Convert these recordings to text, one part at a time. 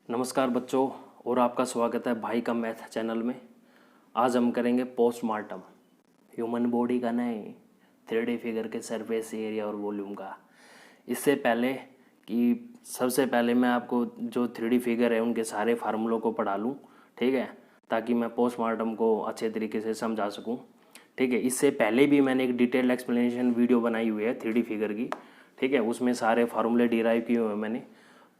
नमस्कार बच्चों, और आपका स्वागत है भाई का मैथ चैनल में। आज हम करेंगे पोस्टमार्टम ह्यूमन बॉडी का नहीं, 3D फिगर के सरफेस एरिया और वॉल्यूम का। इससे पहले कि सबसे पहले मैं आपको जो 3D फिगर है उनके सारे फार्मूलों को पढ़ा लूँ, ठीक है, ताकि मैं पोस्टमार्टम को अच्छे तरीके से समझा सकूँ, ठीक है। इससे पहले भी मैंने एक डिटेल्ड एक्सप्लेनेशन वीडियो बनाई हुई है 3D फिगर की, ठीक है, उसमें सारे फार्मूले डिराइव किए हुए हैं मैंने।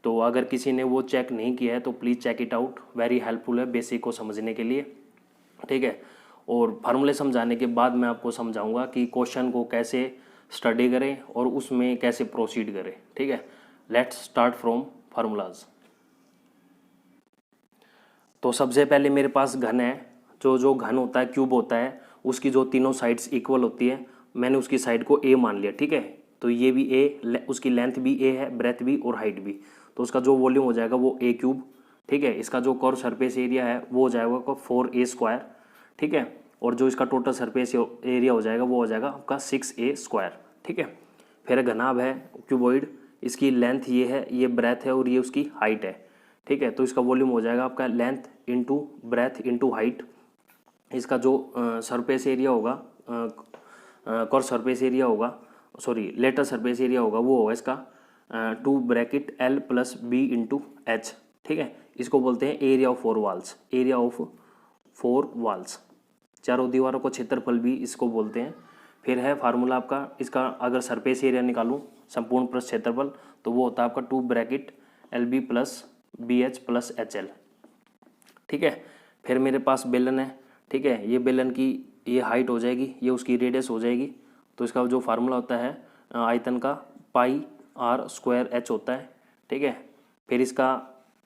तो अगर किसी ने वो चेक नहीं किया है तो please check it out, very helpful है बेसिक को समझने के लिए, ठीक है। और फार्मूले समझाने के बाद मैं आपको समझाऊंगा कि क्वेश्चन को कैसे स्टडी करें और उसमें कैसे प्रोसीड करें, ठीक है। Let's start from formulas. तो सबसे पहले मेरे पास घन है, जो घन होता है, क्यूब होता है, उसकी जो तीनों साइड्स इक्वल होती है, मैंने उसकी साइड को ए मान लिया, ठीक है। तो ये भी ए, उसकी लेंथ भी ए है, ब्रेथ भी और हाइट भी, तो उसका जो वॉल्यूम हो जाएगा वो ए क्यूब, ठीक है। इसका जो कर्व सरफेस एरिया है वो हो जाएगा 4a², ठीक है। और जो इसका टोटल सरफेस एरिया हो जाएगा वो हो जाएगा आपका 6a², ठीक है। फिर घनाभ है क्यूबॉइड, इसकी लेंथ ये है, ये ब्रेथ है और ये उसकी हाइट है, ठीक है। तो इसका वॉल्यूम हो जाएगा आपका length into breadth into height. इसका जो सरफेस एरिया होगा, कर्व सरफेस एरिया होगा, सॉरी लेटर सरफेस एरिया होगा, वो होगा इसका 2 (L+B/H), ठीक है। इसको बोलते हैं area of 4 walls, area of 4 walls, चारों दीवारों को क्षेत्रफल भी इसको बोलते हैं। फिर है फार्मूला आपका, इसका अगर सरफेस एरिया निकालूं संपूर्ण पृष्ठ क्षेत्रफल, तो वो होता है आपका 2 (LB+BH+HL), ठीक है। फिर मेरे पास बेलन है, ठीक है, ये बेलन की ये हाइट हो जाएगी, ये उसकी रेडियस हो जाएगी। तो इसका जो फार्मूला होता है आयतन का πr² होता है, ठीक है। फिर इसका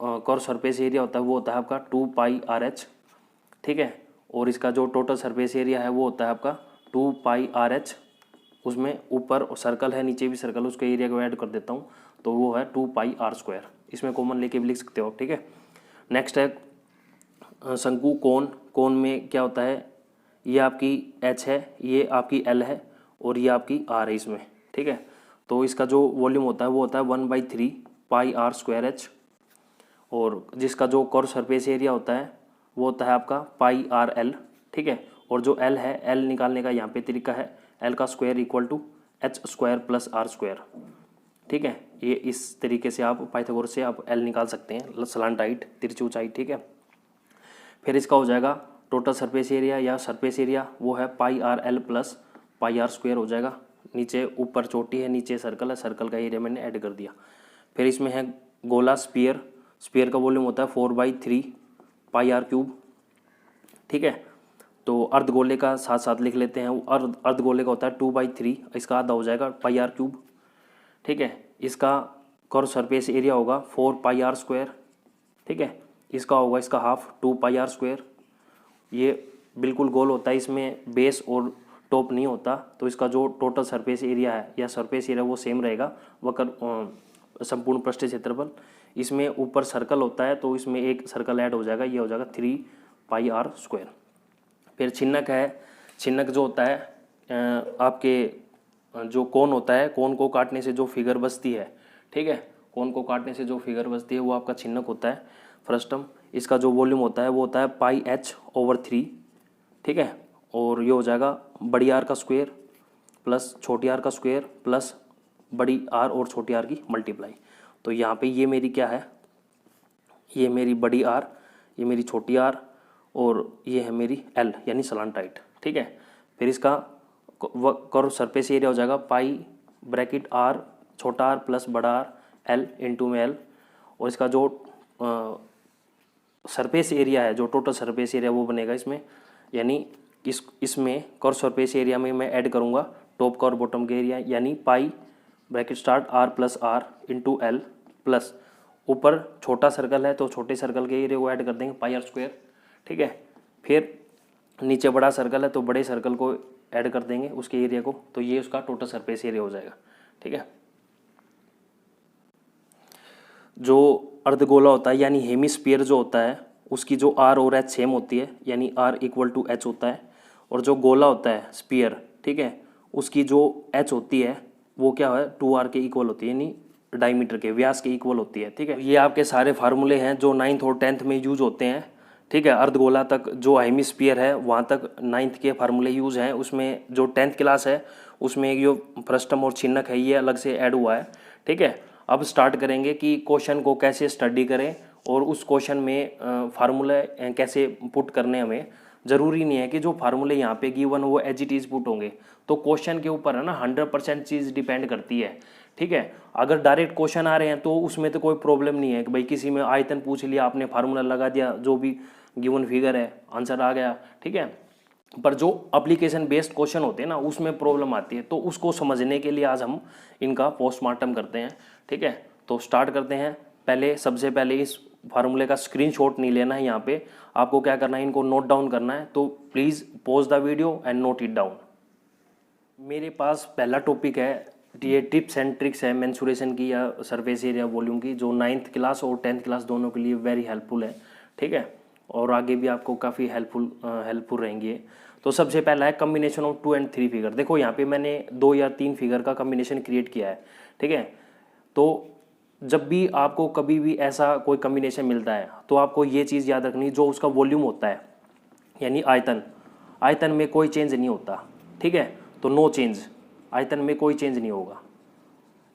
कर्व सरफेस एरिया होता है वो होता है आपका 2πRH, ठीक है। और इसका जो टोटल सरफेस एरिया है वो होता है आपका 2πRH, उसमें ऊपर सर्कल है नीचे भी सर्कल, उसके एरिया को ऐड कर देता हूँ तो वो है 2πr², इसमें कॉमन लेके भी लिख सकते हो, ठीक है। नेक्स्ट है शंकु कोण, कोण में क्या होता है, ये आपकी H है, ये आपकी L है और ये आपकी R है इसमें, ठीक है। तो इसका जो वॉल्यूम होता है वो होता है 1/3πr²H, और जिसका जो कर्व सरफेस एरिया होता है वो होता है आपका πrL, ठीक है। और जो L है, L निकालने का यहाँ पे तरीका है, L का square equal to H² + R², ठीक है। ये इस तरीके से आप पाइथागोरस से आप L निकाल सकते हैं, सलांट हाइट, तिरछी ऊंचाई, ठीक है। फिर इसका हो जाएगा टोटल सरफेस एरिया या सरफेस एरिया, वो है πrL + πr² हो जाएगा। नीचे ऊपर चोटी है, नीचे सर्कल है, सर्कल का एरिया मैंने ऐड कर दिया। फिर इसमें है गोला स्फीयर, स्फीयर का वॉल्यूम होता है 4/3πr³, ठीक है। तो अर्धगोले का साथ साथ लिख लेते हैं, अर्धगोले का होता है 2/3, इसका आधा हो जाएगा πr³, ठीक है। इसका कर्व सरफेस एरिया होगा 4πr², ठीक है। इसका होगा इसका हाफ 2πr²। ये बिल्कुल गोल होता है, इसमें बेस और टॉप नहीं होता, तो इसका जो टोटल सरफेस एरिया है या सरफेस एरिया वो सेम रहेगा, वह संपूर्ण पृष्ठ क्षेत्रफल। इसमें ऊपर सर्कल होता है तो इसमें एक सर्कल ऐड हो जाएगा, ये हो जाएगा 3πr²। फिर छिन्नक है, छिन्नक जो होता है आपके जो कोण होता है, कोण को काटने से जो फिगर बचती है, ठीक है, कोण को काटने से जो फिगर बचती है वो आपका छिन्नक होता है। फ्रस्टम, इसका जो वॉल्यूम होता है वो होता है πh/3, ठीक है। और ये हो जाएगा बड़ी आर का स्क्वायर प्लस छोटी आर का स्क्वायर प्लस बड़ी आर और छोटी आर की मल्टीप्लाई। तो यहाँ पे ये मेरी क्या है, ये मेरी बड़ी आर, ये मेरी छोटी आर और ये है मेरी एल यानी सलांट हाइट, ठीक है। फिर इसका कर्व सरफेस एरिया हो जाएगा π(r) छोटा आर प्लस बड़ा आर एल इंटू में एल, और इसका जो सरफेस एरिया है, जो टोटल सरफेस एरिया वो बनेगा इसमें, यानी इसमें कर्व सरफेस एरिया में मैं ऐड करूँगा टॉप का और बॉटम के एरिया, यानी π(r + r) into L plus ऊपर छोटा सर्कल है तो छोटे सर्कल के एरिया को ऐड कर देंगे πr², ठीक है। फिर नीचे बड़ा सर्कल है तो बड़े सर्कल को ऐड कर देंगे उसके एरिया को, तो ये उसका टोटल सरफेस एरिया हो जाएगा, ठीक है। जो अर्धगोला होता है यानी हेमिस्फीयर जो होता है, उसकी जो R और H सेम होती है, यानी R = H होता है। और जो गोला होता है स्फीयर, ठीक है, उसकी जो H होती है वो क्या है 2r के इक्वल होती है, यानी डायमीटर के व्यास के इक्वल होती है। ठीक है, ये आपके सारे फार्मूले हैं जो 9th और 10th में यूज होते हैं। ठीक है, अर्धगोला तक जो हेमिस्फीयर है वहाँ तक 9th के फार्मूले यूज हैं। उसमें जो 10th क्लास है उसमें जो फ्रस्टम और छिन्नक है ये अलग से ऐड हुआ है। ठीक है, अब स्टार्ट करेंगे कि क्वेश्चन को कैसे स्टडी करें और उस क्वेश्चन में फार्मूले कैसे पुट करने हमें। ज़रूरी नहीं है कि जो फार्मूले यहाँ पे गिवन वो एज इट इज़ पुट होंगे, तो क्वेश्चन के ऊपर है ना 100% चीज़ डिपेंड करती है। ठीक है, अगर डायरेक्ट क्वेश्चन आ रहे हैं तो उसमें तो कोई प्रॉब्लम नहीं है कि भाई किसी में आयतन पूछ लिया, आपने फार्मूला लगा दिया, जो भी गिवन फिगर है आंसर आ गया। ठीक है, पर जो एप्लीकेशन बेस्ड क्वेश्चन होते हैं ना उसमें प्रॉब्लम आती है, तो उसको समझने के लिए आज हम इनका पोस्टमार्टम करते हैं। ठीक है, तो स्टार्ट करते हैं। सबसे पहले इस फार्मूले का स्क्रीनशॉट नहीं लेना है, यहाँ पे आपको क्या करना है, इनको नोट डाउन करना है। तो please pause the video and note it down. मेरे पास पहला टॉपिक है, ये टिप्स एंड ट्रिक्स है मेंसुरेशन की या सरफेस एरिया वॉल्यूम की, जो 9th क्लास और 10th क्लास दोनों के लिए वेरी हेल्पफुल है। ठीक है, और आगे भी आपको काफ़ी हेल्पफुल रहेंगे। तो सबसे पहला है कम्बिनेशन ऑफ 2 and 3 फिगर। देखो यहाँ पे मैंने 2 या 3 फिगर का कम्बिनेशन क्रिएट किया है। ठीक है, तो जब भी आपको कभी भी ऐसा कोई कम्बिनेशन मिलता है तो आपको ये चीज़ याद रखनी, जो उसका वॉल्यूम होता है यानी आयतन में कोई चेंज नहीं होता। ठीक है, तो नो चेंज, आयतन में कोई चेंज नहीं होगा।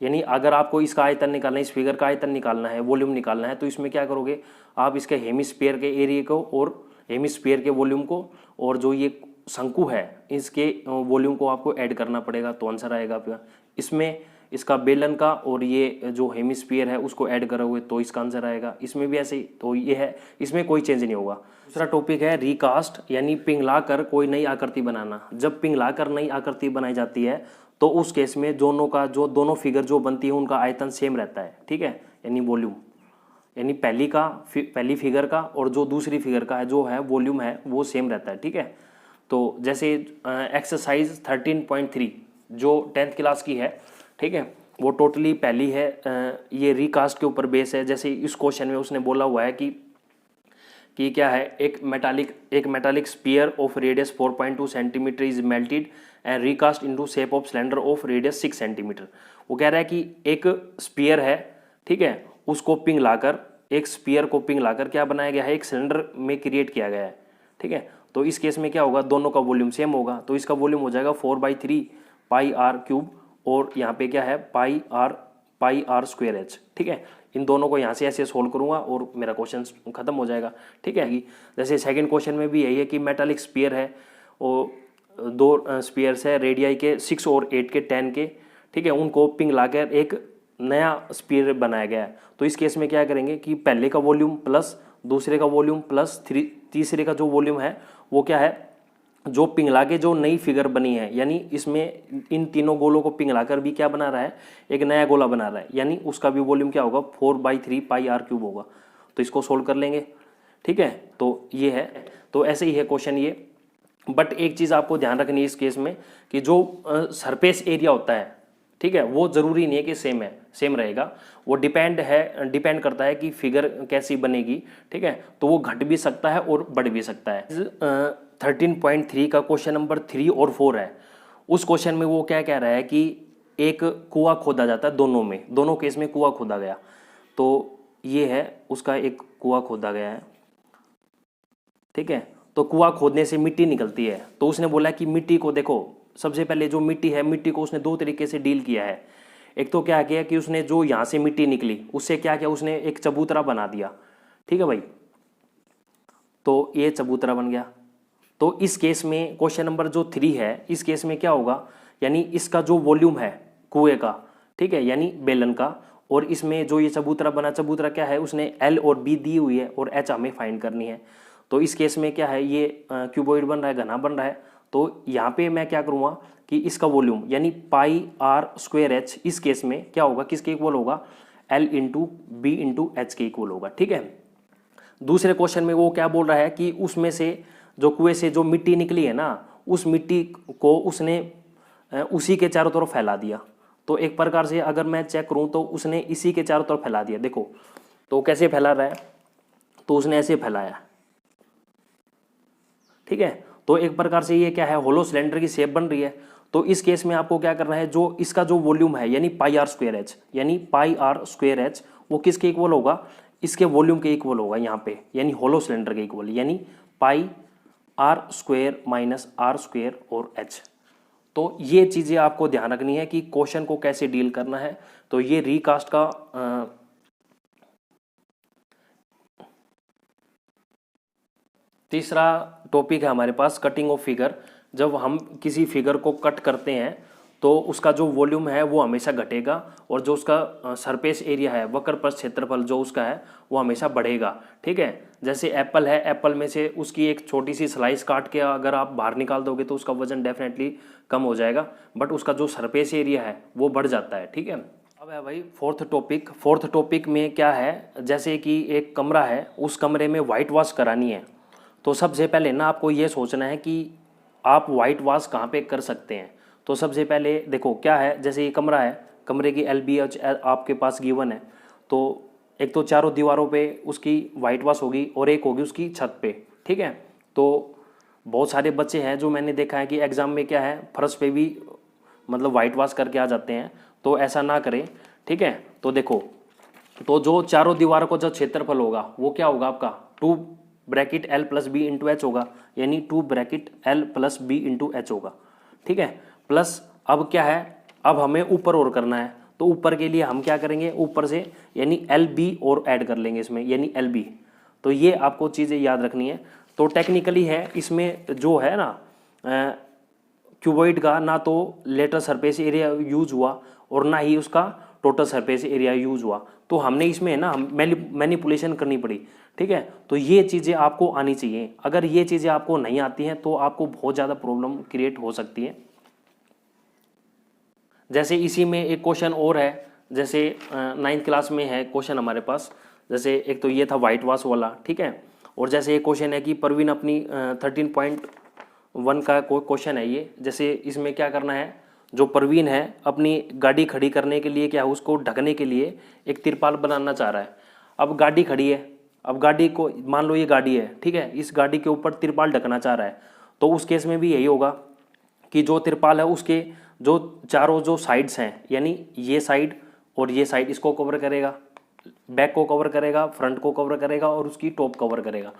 यानी अगर आपको इसका आयतन निकालना है, इस फिगर का आयतन निकालना है, वॉल्यूम निकालना है, तो इसमें क्या करोगे आप, इसके हेमिस्फीयर के एरिया को और हेमिस्फीयर के वॉल्यूम को और जो ये शंकु है इसके वॉल्यूम को आपको ऐड करना पड़ेगा, तो आंसर आएगा आपका। इसमें इसका बेलन का और ये जो हेमिस्फीयर है उसको ऐड करोगे तो इसका आंसर आएगा। इसमें भी ऐसे ही, तो ये है, इसमें कोई चेंज नहीं होगा। दूसरा टॉपिक है रिकास्ट, यानी पिघला कर कोई नई आकृति बनाना। जब पिघला कर नई आकृति बनाई जाती है तो उस केस में दोनों फिगर जो बनती है उनका आयतन सेम रहता है। ठीक है, यानी वॉल्यूम, यानी पहली फिगर का और जो दूसरी फिगर का है जो है वॉल्यूम है वो सेम रहता है। ठीक है, तो जैसे एक्सरसाइज 13.3 जो 10th क्लास की है, ठीक है, वो टोटली पहली है, ये रिकास्ट के ऊपर बेस है। जैसे इस क्वेश्चन में उसने बोला हुआ है कि क्या है, एक metallic sphere of radius 4.2 centimetre is melted and recast into shape of cylinder of radius 6 centimetre. वो कह रहा है कि एक स्पीयर है, ठीक है, उसको पिघलाकर, एक स्पीयर को पिघलाकर क्या बनाया गया है, एक सिलेंडर में क्रिएट किया गया है। ठीक है, तो इस केस में क्या होगा, दोनों का वॉल्यूम सेम होगा, तो इसका वॉल्यूम हो जाएगा 4/3 पाई आर क्यूब, और यहाँ पे क्या है पाई आर स्क्वायर एच। ठीक है, इन दोनों को यहाँ से ऐसे सोल्व करूँगा और मेरा क्वेश्चन खत्म हो जाएगा। ठीक है, जैसे सेकंड क्वेश्चन में भी यही है कि मेटालिक स्पीयर है और 2 स्पीयर्स है, रेडियाई के 6 और 8 के 10 के। ठीक है, उनको पिघलाकर एक नया स्पीयर बनाया गया है। तो इस केस में क्या करेंगे कि पहले का वॉल्यूम प्लस दूसरे का वॉल्यूम प्लस तीसरे का जो वॉल्यूम है वो क्या है, जो पिघला के जो नई फिगर बनी है, यानी इसमें इन तीनों गोलों को पिघलाकर भी क्या बना रहा है, एक नया गोला बना रहा है, यानी उसका भी वॉल्यूम क्या होगा 4/3 पाई आर क्यूब होगा। तो इसको सोल्व कर लेंगे। ठीक है, तो ये है, तो ऐसे ही है क्वेश्चन ये। बट एक चीज़ आपको ध्यान रखनी है इस केस में कि जो सरफेस एरिया होता है, ठीक है, वो ज़रूरी नहीं है कि सेम रहेगा, वो डिपेंड करता है कि फिगर कैसी बनेगी। ठीक है, तो वो घट भी सकता है और बढ़ भी सकता है। 13.3 का क्वेश्चन नंबर 3 और 4 है। उस क्वेश्चन में वो क्या कह रहा है कि एक कुआं खोदा जाता है, दोनों केस में कुआं खोदा गया। तो ये है उसका, एक कुआं खोदा गया है। ठीक है, तो कुआं खोदने से मिट्टी निकलती है। तो उसने बोला कि मिट्टी को देखो, सबसे पहले जो मिट्टी है, मिट्टी को उसने 2 तरीके से डील किया है। एक तो क्या किया कि उसने जो यहाँ से मिट्टी निकली उससे क्या किया, उसने एक चबूतरा बना दिया। ठीक है भाई, तो ये चबूतरा बन गया। तो इस केस में क्वेश्चन नंबर जो 3 है, इस केस में क्या होगा, यानी इसका जो वॉल्यूम है कुएं का, ठीक है, यानी बेलन का, और इसमें जो ये चबूतरा बना, चबूतरा क्या है, उसने L और B दी हुई है और H हमें फाइंड करनी है। तो इस केस में क्या है, ये क्यूबॉइड बन रहा है, घना बन रहा है। तो यहाँ पे मैं क्या करूँगा कि इसका वॉल्यूम यानी पाई आर स्क्वायर एच, इस केस में क्या होगा, किसके इक्वल होगा, L into b into h के इक्वल होगा। ठीक है, दूसरे क्वेश्चन में वो क्या बोल रहा है कि उसमें से जो कुएं से जो मिट्टी निकली है ना, उस मिट्टी को उसने उसी के चारों तरफ फैला दिया। तो एक प्रकार से अगर मैं चेक करूं तो उसने इसी के चारों तरफ फैला दिया। देखो तो कैसे फैला रहा है, तो उसने ऐसे फैलाया। ठीक है, तो एक प्रकार से ये क्या है, होलो सिलेंडर की शेप बन रही है। तो इस केस में आपको क्या करना है, जो इसका जो वॉल्यूम है यानी पाई आर स्क्वायर एच, यानी पाई आर स्क्वायर एच वो किसके इक्वल होगा, इसके वॉल्यूम के इक्वल होगा यहाँ पे, यानी होलो सिलेंडर के इक्वल, यानी pi r square minus r square और एच। तो ये चीज़ें आपको ध्यान रखनी है कि क्वेश्चन को कैसे डील करना है। तो ये रिकास्ट का तीसरा टॉपिक है हमारे पास, कटिंग ऑफ फिगर। जब हम किसी फिगर को कट करते हैं तो उसका जो वॉल्यूम है वो हमेशा घटेगा और जो उसका सरफेस एरिया है, वक्र पर क्षेत्रफल जो उसका है वो हमेशा बढ़ेगा। ठीक है, जैसे एप्पल है, एप्पल में से उसकी एक छोटी सी स्लाइस काट के अगर आप बाहर निकाल दोगे तो उसका वजन डेफिनेटली कम हो जाएगा, बट उसका जो सरफेस एरिया है वो बढ़ जाता है। ठीक है, अब है भाई फोर्थ टॉपिक। फोर्थ टॉपिक में क्या है, जैसे कि एक कमरा है, उस कमरे में वाइट वॉश करानी है। तो सबसे पहले ना आपको ये सोचना है कि आप वाइट वॉश कहाँ पे कर सकते हैं। तो सबसे पहले देखो क्या है, जैसे ये कमरा है, कमरे की LBH आपके पास गिवन है, तो एक तो चारों दीवारों पे उसकी वाइट वॉश होगी और एक होगी उसकी छत पे। ठीक है, तो बहुत सारे बच्चे हैं जो मैंने देखा है कि एग्ज़ाम में क्या है, फर्श पे भी मतलब वाइट वॉश करके आ जाते हैं, तो ऐसा ना करें। ठीक है, तो देखो, तो जो चारों दीवारों को जो क्षेत्रफल होगा वो क्या होगा आपका 2 bracket L plus b into h होगा, यानी 2 bracket L plus b into h होगा। ठीक है, प्लस अब क्या है, अब हमें ऊपर और करना है, तो ऊपर के लिए हम क्या करेंगे, ऊपर से यानी LB और ऐड कर लेंगे इसमें, यानी LB। तो ये आपको चीज़ें याद रखनी है। तो टेक्निकली है इसमें जो है ना क्यूबॉइड का ना तो लेटर सरफेस एरिया यूज हुआ और ना ही उसका टोटल सरफेस एरिया यूज हुआ, तो हमने इसमें ना मैनिपुलेशन करनी पड़ी। ठीक है, तो ये चीज़ें आपको आनी चाहिए। अगर ये चीज़ें आपको नहीं आती हैं तो आपको बहुत ज़्यादा प्रॉब्लम क्रिएट हो सकती है। जैसे इसी में एक क्वेश्चन और है, जैसे 9th क्लास में है क्वेश्चन हमारे पास, जैसे एक तो ये था वाइट वॉश वाला। ठीक है, और जैसे एक क्वेश्चन है कि परवीन अपनी 13.1 का क्वेश्चन है ये। जैसे इसमें क्या करना है, जो परवीन है अपनी गाड़ी खड़ी करने के लिए क्या है, उसको ढकने के लिए एक तिरपाल बनाना चाह रहा है। अब गाड़ी खड़ी है, अब गाड़ी को मान लो ये गाड़ी है, ठीक है, इस गाड़ी के ऊपर तिरपाल ढकना चाह रहा है। तो उस केस में भी यही होगा कि जो तिरपाल है उसके जो चारों जो साइड्स हैं, यानी ये साइड और ये साइड, इसको कवर करेगा, बैक को कवर करेगा, फ्रंट को कवर करेगा और उसकी टॉप कवर करेगा।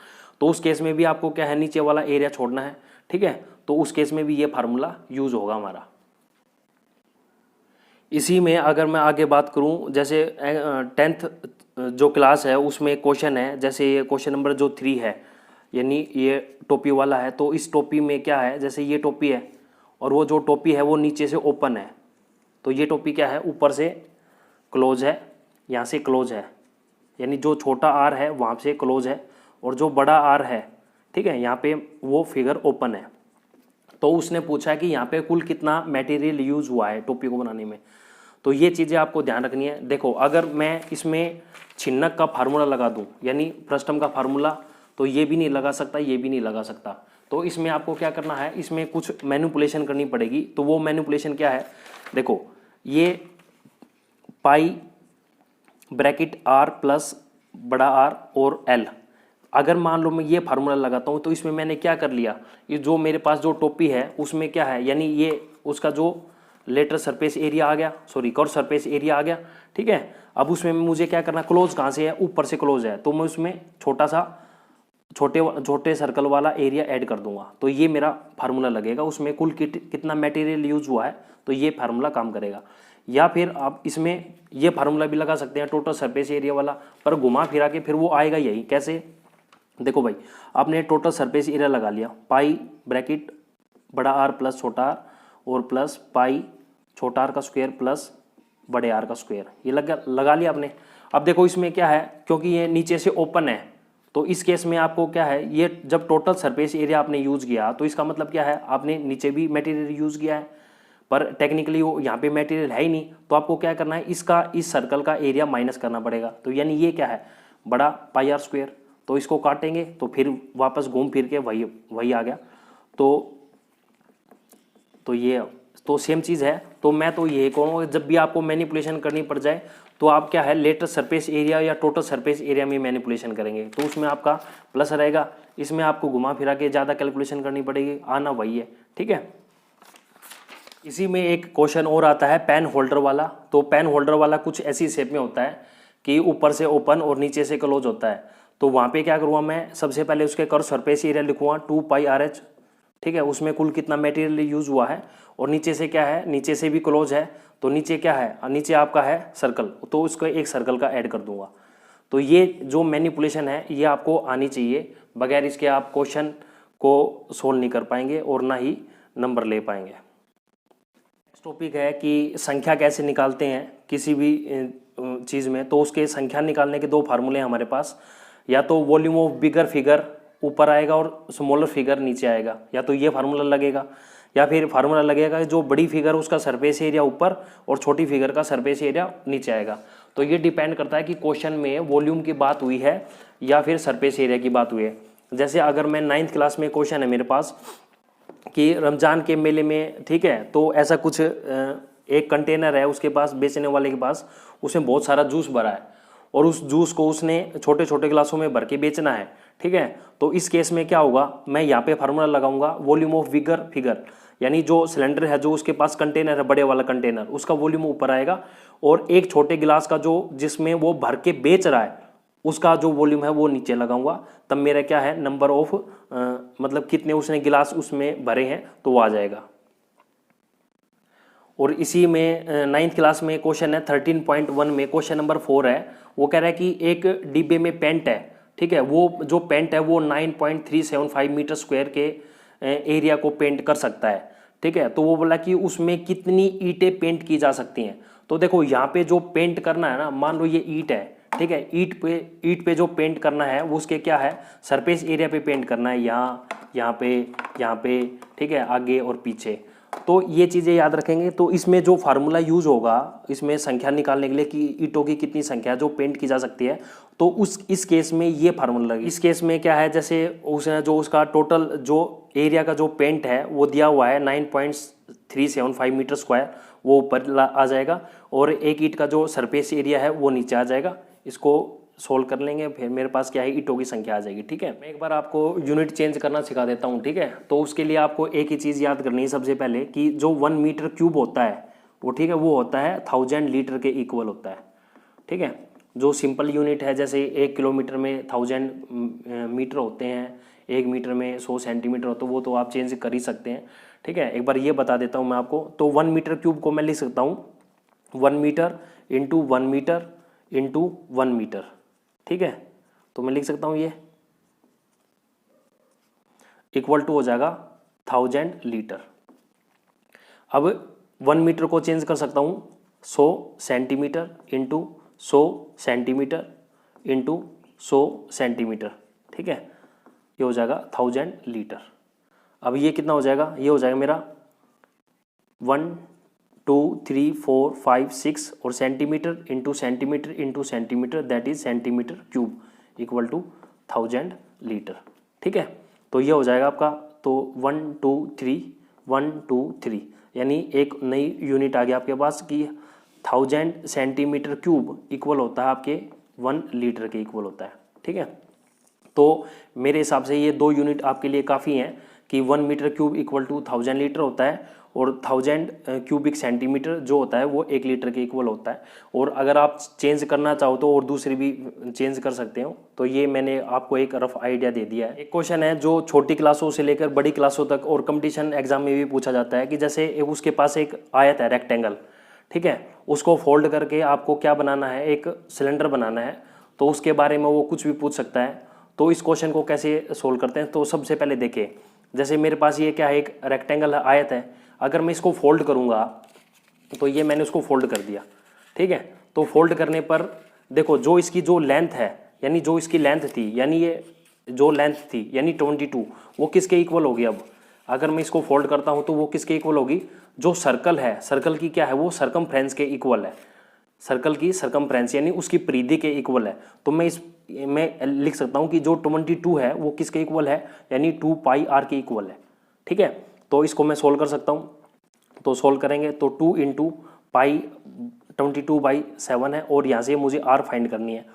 तो उस केस में भी आपको क्या है, नीचे वाला एरिया छोड़ना है। ठीक है, तो उस केस में भी ये फार्मूला यूज होगा हमारा। इसी में अगर मैं आगे बात करूं, जैसे 10th जो क्लास है उसमें क्वेश्चन है, जैसे ये क्वेश्चन नंबर जो 3 है, यानी ये टोपी वाला है। तो इस टोपी में क्या है, जैसे ये टोपी है और वो जो टोपी है वो नीचे से ओपन है, तो ये टोपी क्या है, ऊपर से क्लोज है, यहाँ से क्लोज है, यानी जो छोटा आर है वहाँ से क्लोज है और जो बड़ा आर है, ठीक है, यहाँ पे वो फिगर ओपन है। तो उसने पूछा है कि यहाँ पे कुल कितना मटेरियल यूज हुआ है टोपी को बनाने में। तो ये चीज़ें आपको ध्यान रखनी है। देखो, अगर मैं इसमें छिन्नक का फार्मूला लगा दूं, यानी फ्रस्टम का फार्मूला, तो ये भी नहीं लगा सकता, ये भी नहीं लगा सकता। तो इसमें आपको क्या करना है, इसमें कुछ मैनिपुलेशन करनी पड़ेगी। तो वो मैनिपुलेशन क्या है, देखो, ये पाई ब्रैकेट R प्लस बड़ा R और L, अगर मान लो मैं ये फार्मूला लगाता हूँ तो इसमें मैंने क्या कर लिया, ये जो मेरे पास जो टोपी है उसमें क्या है, यानी ये उसका जो लेटर सरफेस एरिया आ गया, सॉरी कर्व सरफेस एरिया आ गया। ठीक है, अब उसमें मुझे क्या करना, क्लोज कहाँ से है, ऊपर से क्लोज है, तो मैं उसमें छोटा सा छोटे सर्कल वाला एरिया ऐड कर दूंगा। तो ये मेरा फार्मूला लगेगा, उसमें कुल कितना मटेरियल यूज हुआ है, तो ये फार्मूला काम करेगा। या फिर आप इसमें ये फार्मूला भी लगा सकते हैं टोटल सरफेस एरिया वाला, पर घुमा फिरा के फिर वो आएगा यही। कैसे, देखो भाई, आपने टोटल सरफेस एरिया लगा लिया, पाई ब्रैकेट बड़ा R प्लस छोटा आर और प्लस पाई छोटा आर का स्क्वायर प्लस बड़े आर का स्क्वायर, ये लगा लिया आपने। अब देखो इसमें क्या है, क्योंकि ये नीचे से ओपन है, तो इस केस में आपको क्या है, ये जब टोटल सरफेस एरिया आपने यूज किया तो इसका मतलब क्या है, आपने नीचे भी मटेरियल यूज किया है, पर टेक्निकली वो यहाँ पे मटेरियल है ही नहीं। तो आपको क्या करना है, इसका इस सर्कल का एरिया माइनस करना पड़ेगा। तो यानी ये क्या है, बड़ा पाई आर स्क्वायर, तो इसको काटेंगे तो फिर वापस घूम फिर के वही आ गया। तो ये तो सेम चीज़ है। तो मैं तो ये कहूँगा, जब भी आपको मैनिपुलेशन करनी पड़ जाए तो आप क्या है, लेटर सरफेस एरिया या टोटल सरफेस एरिया में मैनिपुलेशन करेंगे, तो उसमें आपका प्लस रहेगा। इसमें आपको घुमा फिरा के ज़्यादा कैलकुलेशन करनी पड़ेगी, आना वही है। ठीक है, इसी में एक क्वेश्चन और आता है पेन होल्डर वाला। तो पेन होल्डर वाला कुछ ऐसी शेप में होता है कि ऊपर से ओपन और नीचे से क्लोज होता है। तो वहाँ पे क्या करूँगा मैं, सबसे पहले उसके कर्व सरफेस एरिया लिखूँगा 2πRH, ठीक है। उसमें कुल कितना मटेरियल यूज हुआ है, और नीचे से क्या है, नीचे से भी क्लोज है, तो नीचे क्या है, नीचे आपका है सर्कल, तो उसको एक सर्कल का ऐड कर दूंगा। तो ये जो मैनिपुलेशन है ये आपको आनी चाहिए, बगैर इसके आप क्वेश्चन को सोल्व नहीं कर पाएंगे और ना ही नंबर ले पाएंगे। नेक्स्ट टॉपिक है कि संख्या कैसे निकालते हैं किसी भी चीज़ में। तो उसके संख्या निकालने के दो फार्मूले हैं हमारे पास, या तो वॉल्यूम ऑफ बिगर फिगर ऊपर आएगा और स्मॉलर फिगर नीचे आएगा, या तो ये फार्मूला लगेगा, या फिर फार्मूला लगेगा जो बड़ी फिगर उसका सरफेस एरिया ऊपर और छोटी फिगर का सरफेस एरिया नीचे आएगा। तो ये डिपेंड करता है कि क्वेश्चन में वॉल्यूम की बात हुई है या फिर सरफेस एरिया की बात हुई है। जैसे अगर मैं 9th क्लास में क्वेश्चन है मेरे पास कि रमजान के मेले में, ठीक है, तो ऐसा कुछ एक कंटेनर है उसके पास, बेचने वाले के पास, उसमें बहुत सारा जूस भरा है और उस जूस को उसने छोटे छोटे गिलासों में भर के बेचना है, ठीक है। तो इस केस में क्या होगा, मैं यहाँ पे फार्मूला लगाऊंगा वॉल्यूम ऑफ बिगर फिगर, यानी जो सिलेंडर है, जो उसके पास कंटेनर है, बड़े वाला कंटेनर, उसका वॉल्यूम ऊपर आएगा, और एक छोटे गिलास का जो जिसमें वो भर के बेच रहा है उसका जो वॉल्यूम है वो नीचे लगाऊंगा। तब मेरा क्या है, नंबर ऑफ मतलब कितने उसने गिलास उसमें भरे हैं तो वो आ जाएगा। और इसी में 9th क्लास में क्वेश्चन है 13.1 में क्वेश्चन नंबर 4 है। वो कह रहा है कि एक डिब्बे में पेंट है, ठीक है, वो जो पेंट है वो 9.375 मीटर स्क्वायर के एरिया को पेंट कर सकता है, ठीक है। तो वो बोला कि उसमें कितनी ईंटें पेंट की जा सकती हैं। तो देखो यहाँ पे जो पेंट करना है ना, मान लो ये ईंट है, ठीक है, ईंट पे जो पेंट करना है वो उसके क्या है, सरफेस एरिया पे पेंट करना है, यहाँ पे, ठीक है, आगे और पीछे। तो ये चीज़ें याद रखेंगे। तो इसमें जो फार्मूला यूज होगा इसमें संख्या निकालने के लिए कि ईंटों की कितनी संख्या जो पेंट की जा सकती है, तो इस केस में ये फार्मूला लगे। इस केस में क्या है, जैसे उसने जो उसका टोटल जो एरिया का जो पेंट है वो दिया हुआ है 9.375 मीटर स्क्वायर, वो ऊपर आ जाएगा, और एक ईंट का जो सरफेस एरिया है वो नीचे आ जाएगा। इसको सोल्व कर लेंगे, फिर मेरे पास क्या है, ईंटों की संख्या आ जाएगी, ठीक है। मैं एक बार आपको यूनिट चेंज करना सिखा देता हूँ, ठीक है। तो उसके लिए आपको एक ही चीज़ याद करनी है सबसे पहले, कि जो 1 मीटर क्यूब होता है वो, ठीक है, वो होता है 1000 लीटर के इक्वल होता है, ठीक है। जो सिंपल यूनिट है, जैसे 1 किलोमीटर में 1000 मीटर होते हैं, 1 मीटर में 100 सेंटीमीटर होता है, वो तो आप चेंज कर ही सकते हैं, ठीक है। एक बार ये बता देता हूँ मैं आपको। तो 1 मीटर क्यूब को मैं लिख सकता हूँ 1 metre into 1 metre into 1 metre, ठीक है। तो मैं लिख सकता हूँ ये इक्वल टू हो जाएगा 1000 लीटर। अब 1 मीटर को चेंज कर सकता हूँ 100 centimetre into 100 centimetre into 100 centimetre, ठीक है। ये हो जाएगा 1000 लीटर। अब ये कितना हो जाएगा, ये हो जाएगा मेरा 1 2 3 4 5 6 और centimetre into centimetre into centimetre, that is centimetre cube equal to 1000 litre, ठीक है। तो ये हो जाएगा आपका, तो 1 2 3 1 2 3, यानी एक नई यूनिट आ गया आपके पास कि 1000 सेंटीमीटर क्यूब इक्वल होता है आपके 1 लीटर के इक्वल होता है, ठीक है। तो मेरे हिसाब से ये 2 यूनिट आपके लिए काफ़ी हैं कि 1 metre cube equal to 1000 litre होता है, और 1000 क्यूबिक सेंटीमीटर जो होता है वो 1 लीटर के इक्वल होता है। और अगर आप चेंज करना चाहो तो और दूसरी भी चेंज कर सकते हो। तो ये मैंने आपको एक रफ आइडिया दे दिया है। एक क्वेश्चन है जो छोटी क्लासों से लेकर बड़ी क्लासों तक और कंपटीशन एग्जाम में भी पूछा जाता है कि जैसे उसके पास एक आयत है, रेक्टेंगल, ठीक है, उसको फोल्ड करके आपको क्या बनाना है, एक सिलेंडर बनाना है। तो उसके बारे में वो कुछ भी पूछ सकता है। तो इस क्वेश्चन को कैसे सोल्व करते हैं, तो सबसे पहले देखिए, जैसे मेरे पास ये क्या है, एक रेक्टेंगल आयत है। अगर मैं इसको फोल्ड करूंगा तो ये मैंने उसको फोल्ड कर दिया, ठीक है। तो फोल्ड करने पर देखो जो इसकी जो लेंथ है, यानी जो इसकी लेंथ थी, यानी ये जो लेंथ थी यानी 22, वो किसके इक्वल होगी। अब अगर मैं इसको फोल्ड करता हूँ तो वो किसके इक्वल होगी, जो सर्कल है, सर्कल की क्या है, वो सरकमफ्रेंस के इक्वल है। सर्कल की सरकमफ्रेंस यानी उसकी परिधि के इक्वल है। तो मैं लिख सकता हूँ कि जो 22 है वो किसके इक्वल है, यानी 2πr के इक्वल है, ठीक है। तो इसको मैं सोल्व कर सकता हूँ। तो सोल्व करेंगे तो 2 इंटू पाई 22/7 है, और यहाँ से मुझे r फाइंड करनी है।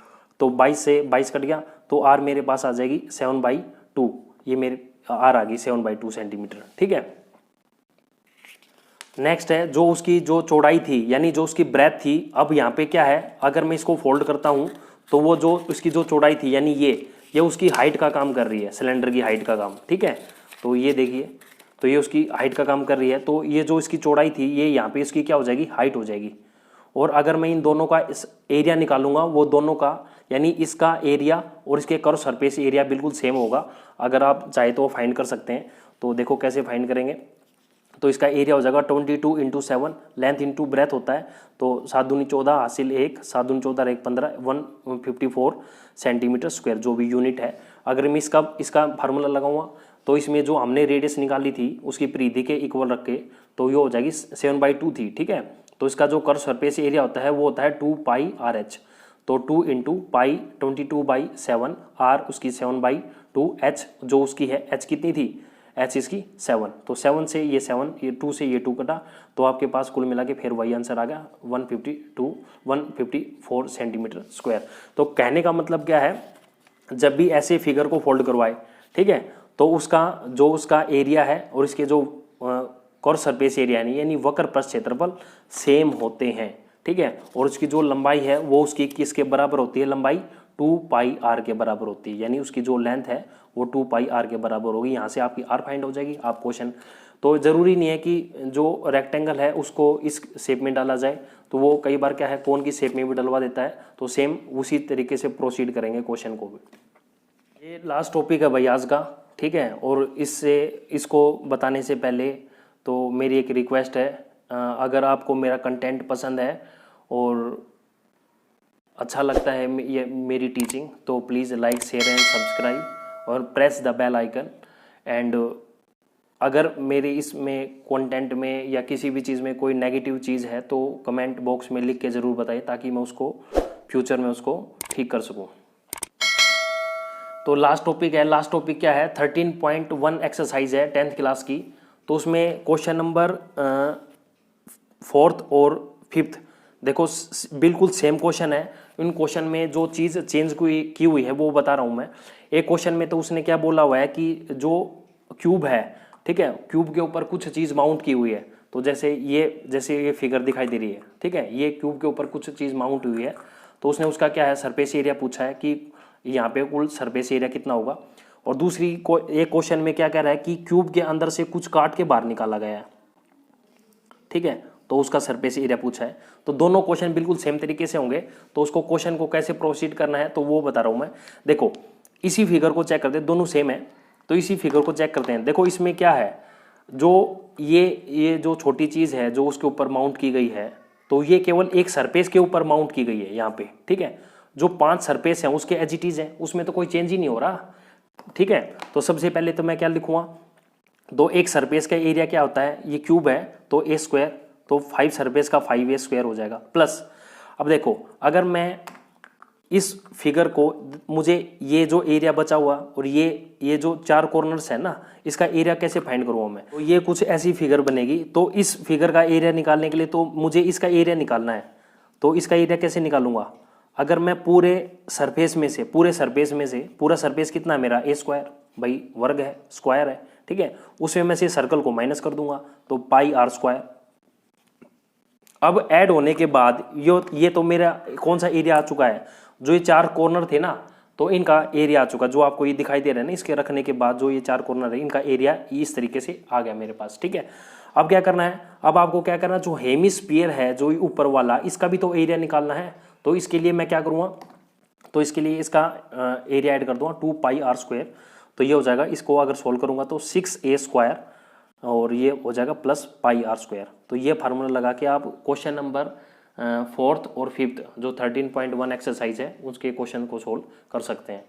तो 22 से 22 कट गया, तो r मेरे पास आ जाएगी 7/2, ये मेरे r आ गई 7/2 सेंटीमीटर, ठीक है। नेक्स्ट है जो उसकी जो चौड़ाई थी यानी जो उसकी ब्रेथ थी, अब यहाँ पे क्या है, अगर मैं इसको फोल्ड करता हूँ तो वो जो उसकी जो चौड़ाई थी यानी ये उसकी हाइट का काम कर रही है, सिलेंडर की हाइट का काम, ठीक है। तो ये देखिए, तो ये उसकी हाइट का काम कर रही है, तो ये जो इसकी चौड़ाई थी ये यहाँ पे इसकी क्या हो जाएगी, हाइट हो जाएगी। और अगर मैं इन दोनों का इस एरिया निकालूंगा, वो दोनों का यानी इसका एरिया और इसके कर्व सरफेस एरिया बिल्कुल सेम होगा। अगर आप चाहे तो फाइंड कर सकते हैं, तो देखो कैसे फाइंड करेंगे। तो इसका एरिया हो जाएगा 22 इंटू 7, लेंथ इंटू ब्रेथ होता है, तो 7 दूनी 14 हासिल 1, 7 दूनी 14 1 15, 154 सेंटीमीटर स्क्वायर जो भी यूनिट है। अगर मैं इसका फार्मूला लगाऊंगा तो इसमें जो हमने रेडियस निकाली थी उसकी परिधि के इक्वल रख के, तो ये हो जाएगी 7/2 थी, ठीक है। तो इसका जो कर्व सरफेस एरिया होता है वो होता है 2 पाई RH, तो 2 इंटू पाई 22/7, R उसकी 7/2, H जो उसकी है, H कितनी थी, H इसकी 7, तो 7 से ये 7, ये 2 से ये 2 कटा, तो आपके पास कुल मिला के फिर वही आंसर आ गया 154 सेंटीमीटर स्क्वायर। तो कहने का मतलब क्या है, जब भी ऐसे फिगर को फोल्ड करवाए, ठीक है, तो उसका एरिया है और इसके जो कर्व सरफेस एरिया यानी वक्र पृष्ठ क्षेत्रफल सेम होते हैं, ठीक है। और उसकी जो लंबाई है वो उसकी किसके बराबर होती है, लंबाई 2 पाई R के बराबर होती है, यानी उसकी जो लेंथ है वो 2 पाई R के बराबर होगी। यहाँ से आपकी R फाइंड हो जाएगी। आप क्वेश्चन तो ज़रूरी नहीं है कि जो रेक्टेंगल है उसको इस शेप में डाला जाए, तो वो कई बार क्या है कोन की शेप में भी डलवा देता है, तो सेम उसी तरीके से प्रोसीड करेंगे क्वेश्चन को भी। ये लास्ट टॉपिक है भाई आज का, ठीक है। और इसको बताने से पहले तो मेरी एक रिक्वेस्ट है, अगर आपको मेरा कंटेंट पसंद है और अच्छा लगता है ये मेरी टीचिंग, तो please like share and subscribe और press the bell icon. And अगर मेरे इसमें कंटेंट में या किसी भी चीज़ में कोई नेगेटिव चीज़ है तो कमेंट बॉक्स में लिख के ज़रूर बताइए, ताकि मैं उसको फ्यूचर में उसको ठीक कर सकूं। तो लास्ट टॉपिक क्या है, 13.1 एक्सरसाइज है 10th क्लास की। तो उसमें क्वेश्चन नंबर 4th और 5th देखो बिल्कुल सेम क्वेश्चन है। इन क्वेश्चन में जो चीज़ चेंज की हुई है वो बता रहा हूँ मैं। एक क्वेश्चन में तो उसने क्या बोला हुआ है कि जो क्यूब है, ठीक है, क्यूब के ऊपर कुछ चीज़ माउंट की हुई है। तो जैसे ये फिगर दिखाई दे रही है, ठीक है, ये क्यूब के ऊपर कुछ चीज़ माउंट हुई है। तो उसने उसका क्या है सरफेस एरिया पूछा है कि यहाँ पे कुल सरफेस एरिया कितना होगा। और एक क्वेश्चन में क्या कह रहा है कि क्यूब के अंदर से कुछ काट के बाहर निकाला गया है, ठीक है, तो उसका सरफेस एरिया पूछा है। तो दोनों क्वेश्चन बिल्कुल सेम तरीके से होंगे, तो उसको क्वेश्चन को कैसे प्रोसीड करना है तो वो बता रहा हूँ मैं। देखो इसी फिगर को चेक करते हैं, दोनों सेम है, तो इसी फिगर को चेक करते हैं। देखो इसमें क्या है, जो ये जो छोटी चीज़ है जो उसके ऊपर माउंट की गई है, तो ये केवल एक सरफेस के ऊपर माउंट की गई है यहाँ पे, ठीक है। जो 5 सरफेस हैं उसके एज इट इज है, उसमें तो कोई चेंज ही नहीं हो रहा, ठीक है। तो सबसे पहले तो मैं क्या लिखूँगा, तो एक सरफेस का एरिया क्या होता है, ये क्यूब है तो a स्क्वायर, तो 5 सरफेस का 5a स्क्वायर हो जाएगा प्लस। अब देखो अगर मैं इस फिगर को, मुझे ये जो एरिया बचा हुआ और ये जो 4 कॉर्नर्स है ना, इसका एरिया कैसे फाइंड करूँगा मैं, तो ये कुछ ऐसी फिगर बनेगी। तो इस फिगर का एरिया निकालने के लिए तो मुझे इसका एरिया निकालना है, तो इसका एरिया कैसे निकालूंगा, अगर मैं पूरे सरफेस में से पूरा सरफेस कितना है मेरा a स्क्वायर, भाई वर्ग है स्क्वायर है, ठीक है, उसमें मैं से सर्कल को माइनस कर दूंगा तो पाई r स्क्वायर। अब ऐड होने के बाद ये तो मेरा कौन सा एरिया आ चुका है, जो ये 4 कॉर्नर थे ना, तो इनका एरिया आ चुका, जो आपको ये दिखाई दे रहा है ना, इसके रखने के बाद जो ये 4 कॉर्नर है इनका एरिया इस तरीके से आ गया मेरे पास, ठीक है। अब क्या करना है, अब आपको क्या करना है, जो हेमिस्फीयर है जो ऊपर वाला, इसका भी तो एरिया निकालना है। तो इसके लिए मैं क्या करूँगा, तो इसके लिए इसका एरिया ऐड कर दूंगा 2 पाई r स्क्वायर, तो ये हो जाएगा, इसको अगर सोल्व करूँगा तो 6a स्क्वायर और ये हो जाएगा प्लस पाई r स्क्वायर। तो ये फार्मूला लगा के आप क्वेश्चन नंबर 4th और 5th जो 13.1 एक्सरसाइज है उसके क्वेश्चन को सोल्व कर सकते हैं।